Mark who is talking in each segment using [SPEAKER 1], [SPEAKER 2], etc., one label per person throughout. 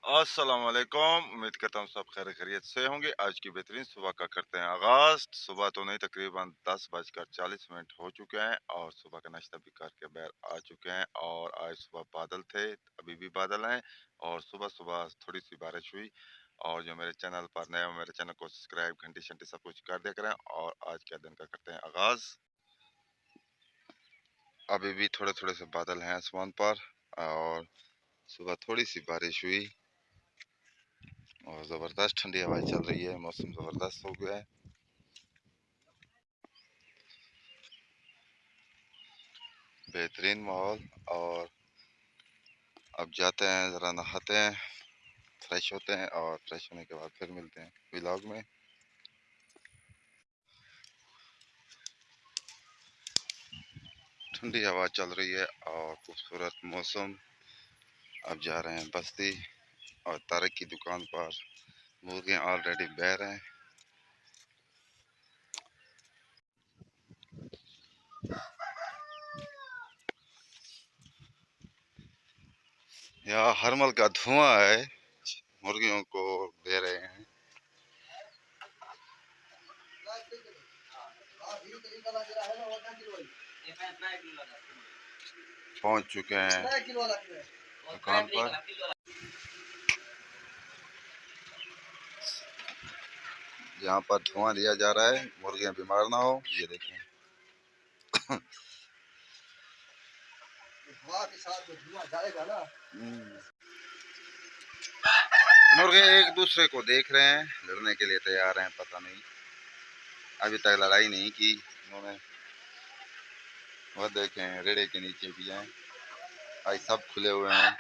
[SPEAKER 1] अस्सलाम वालेकुम। उम्मीद करता हूँ सब खैर खैरियत से होंगे। आज की बेहतरीन सुबह का करते हैं आगाज। सुबह तो नहीं, तकरीबन 10:40 हो चुके हैं और सुबह का नाश्ता भी करके बाहर आ चुके हैं। और आज सुबह बादल थे, अभी भी बादल हैं और सुबह सुबह थोड़ी सी बारिश हुई। और जो मेरे चैनल पर नए, मेरे चैनल को सब्सक्राइब, घंटी शंटी सब कुछ कर दिया करें। और आज के दिन का करते हैं आगाज। अभी भी थोड़े थोड़े से बादल हैं आसमान पर और सुबह थोड़ी सी बारिश हुई और ज़बरदस्त ठंडी हवाएं चल रही है। मौसम ज़बरदस्त हो गया है। बेहतरीन माहौल। और अब जाते हैं, ज़रा नहाते हैं, फ्रेश होते हैं और फ्रेश होने के बाद फिर मिलते हैं व्लॉग में। ठंडी हवा चल रही है और खूबसूरत मौसम। अब जा रहे हैं बस्ती और तारक की दुकान पर मुर्गियाँ ऑलरेडी बह रहे हैं। यहाँ हरमल का धुआं है, मुर्गियों को दे रहे हैं। पहुंच चुके हैं दुकान पर। यहाँ पर धुआं दिया जा रहा है, मुर्गियाँ बीमार ना हो। ये देखें के साथ धुआं जाएगा ना। मुर्गे एक दूसरे को देख रहे हैं, लड़ने के लिए तैयार हैं। पता नहीं, अभी तक लड़ाई नहीं की उन्होंने। वो देखें रेड़े के नीचे भी हैं, आज सब खुले हुए हैं।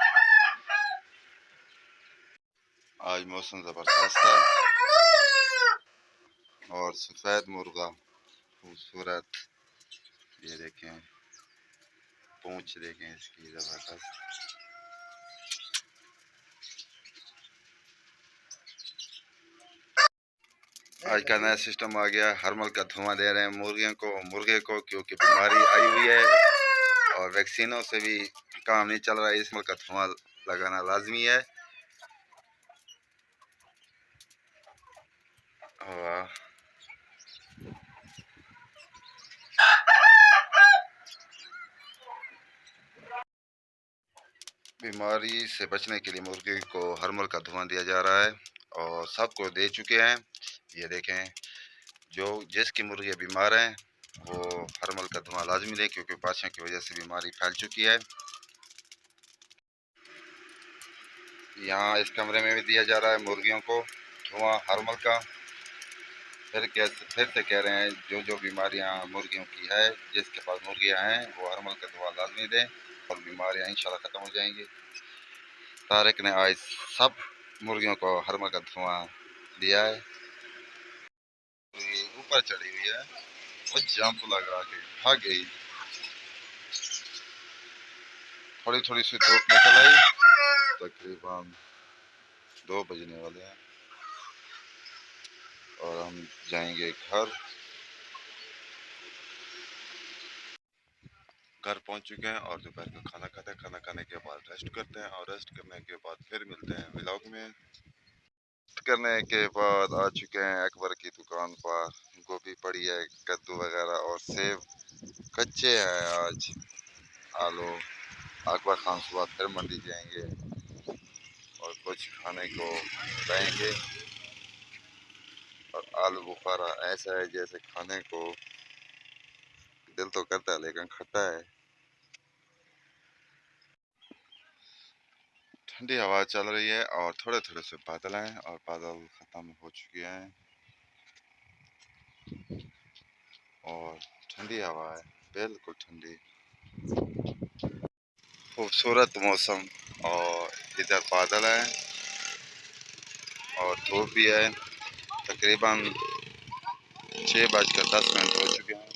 [SPEAKER 1] आज मौसम जबरदस्त है और सफेद मुर्गा खूबसूरत। ये देखें, पूंछ देखें इसकी जबरदस्त। आज का नया सिस्टम आ गया, हरमल का धुआं दे रहे हैं मुर्गियों को, मुर्गे को, क्योंकि बीमारी आई हुई है और वैक्सीनों से भी काम नहीं चल रहा है। इसमें का धुआं लगाना लाजमी है। और बीमारी से बचने के लिए मुर्गी को हरमल का धुआं दिया जा रहा है और सबको दे चुके हैं। ये देखें, जो जिसकी मुर्गी बीमार हैं वो हरमल का धुआं लाजमी लें, क्योंकि पाशियों की वजह से बीमारी फैल चुकी है। यहाँ इस कमरे में भी दिया जा रहा है मुर्गियों को धुआं हरमल का। फिर से कह रहे हैं, जो जो बीमारियाँ मुर्गियों की है, जिसके पास मुर्गियाँ हैं वो हरमल का धुआं लाजमी दें और बीमारियाँ इंशाल्लाह ख़त्म हो जाएंगी। तारिक ने आज सब मुर्गियों को हरमल का धुआं दिया है। ऊपर चढ़ी हुई है, वो जंप लगा के भाग गई। थोड़ी थोड़ी सी धूप निकल आई, तकरीबन 2 बजने वाले हैं और हम जाएंगे घर। घर पहुंच चुके हैं और दोपहर का खाना खाते हैं। खाना खाने के बाद रेस्ट करते हैं और रेस्ट करने के बाद फिर मिलते हैं व्लॉग में। रेस्ट करने के बाद आ चुके हैं अकबर की दुकान पर। गोभी पड़ी है, कद्दू वगैरह और सेब कच्चे हैं आज। आलू। अकबर खान सुबह फिर मंडी जाएंगे और कुछ खाने को लाएंगे। और आलू बुखारा ऐसा है जैसे खाने को दिल तो करता है लेकिन खट्टा है। ठंडी हवा चल रही है और थोड़े थोड़े से बादल हैं और बादल ख़त्म हो चुके हैं और ठंडी हवा है, बिल्कुल ठंडी। खूबसूरत मौसम और इधर बादल है और धूप भी है। तकरीबन 6:10 हो चुके हैं।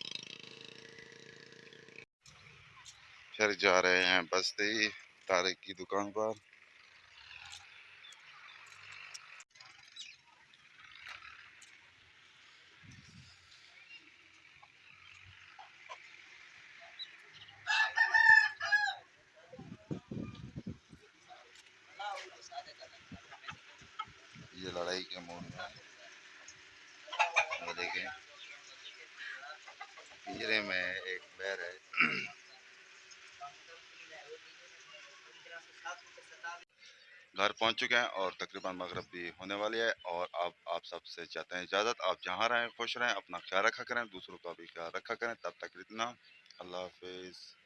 [SPEAKER 1] फिर जा रहे हैं बस्ती तारिक की दुकान पर। ये लड़ाई के मूड में है। वो देखें पिंजरे में एक बैर है। घर पहुंच चुके हैं और तकरीबन मगरिब भी होने वाली है और अब आप सबसे चाहते हैं इजाज़त। आप जहां रहें खुश रहें, अपना ख्याल रखा करें, दूसरों का भी ख्याल रखा करें। तब तक इतना, अल्लाह हाफिज़।